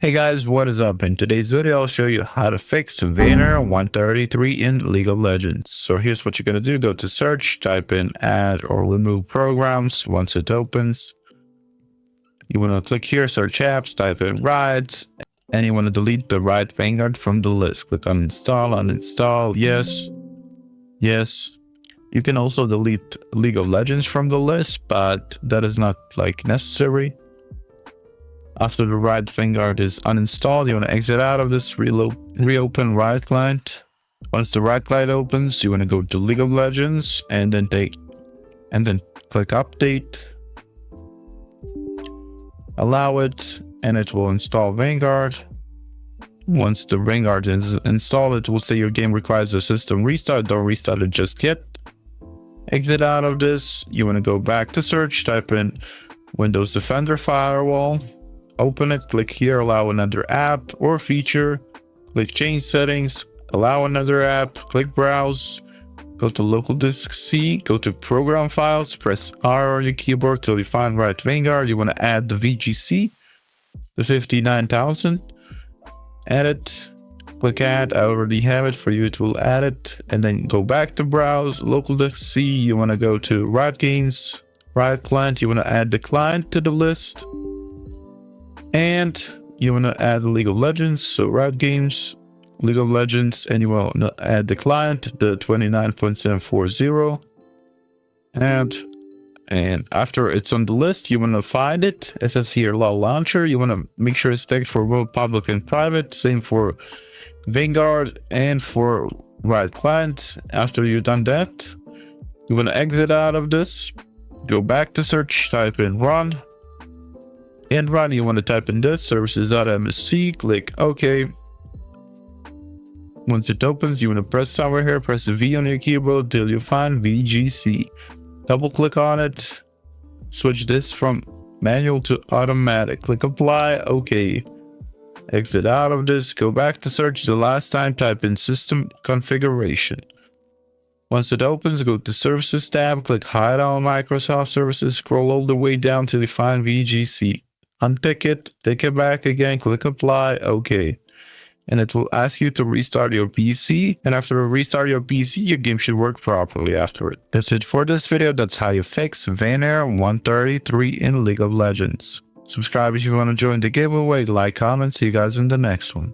Hey guys, what is up? In today's video, I'll show you how to fix Vanguard 133 in League of Legends. So here's what you're going to do. Go to search, type in add or remove programs. Once it opens, you want to click here, search apps, type in Riot, and you want to delete the Riot Vanguard from the list. Click on uninstall, yes, yes. You can also delete League of Legends from the list, but that is not necessary. After the Riot Vanguard is uninstalled, you want to exit out of this, reopen Riot Client. Once the Riot Client opens, you want to go to League of Legends and then click Update. Allow it, and it will install Vanguard. Once the Vanguard is installed, it will say your game requires a system restart. Don't restart it just yet. Exit out of this. You want to go back to search, type in Windows Defender Firewall. Open it, click here, allow another app or feature, click change settings, allow another app, click browse, go to local disk C, go to program files, press R on your keyboard till you find Riot Vanguard. You want to add the VGC, the 59,000, add it, click add. I already have it for you, it will add it, and then go back to browse, local disk C. You want to go to Riot Games, Riot Client. You want to add the client to the list. And you want to add League of Legends, so Riot Games, League of Legends, and you want to add the client, the 29.740. And after it's on the list, you want to find it. It says here LoL Launcher. You want to make sure it's tagged for both public and private. Same for Vanguard and for Riot Client. After you've done that, you want to exit out of this, go back to search, type in run. In run, you want to type in this services.msc, click OK. Once it opens, you want to press somewhere here, press the V on your keyboard till you find VGC. Double click on it, switch this from manual to automatic, click apply, OK. Exit out of this, go back to search the last time, type in system configuration. Once it opens, go to services tab, click hide all Microsoft services, scroll all the way down till you find VGC. Untick it, take it back again, click apply, OK. And it will ask you to restart your PC. And after you restart your PC, your game should work properly after it. That's it for this video. That's how you fix Vanguard 133 in League of Legends. Subscribe if you want to join the giveaway, like, comment. See you guys in the next one.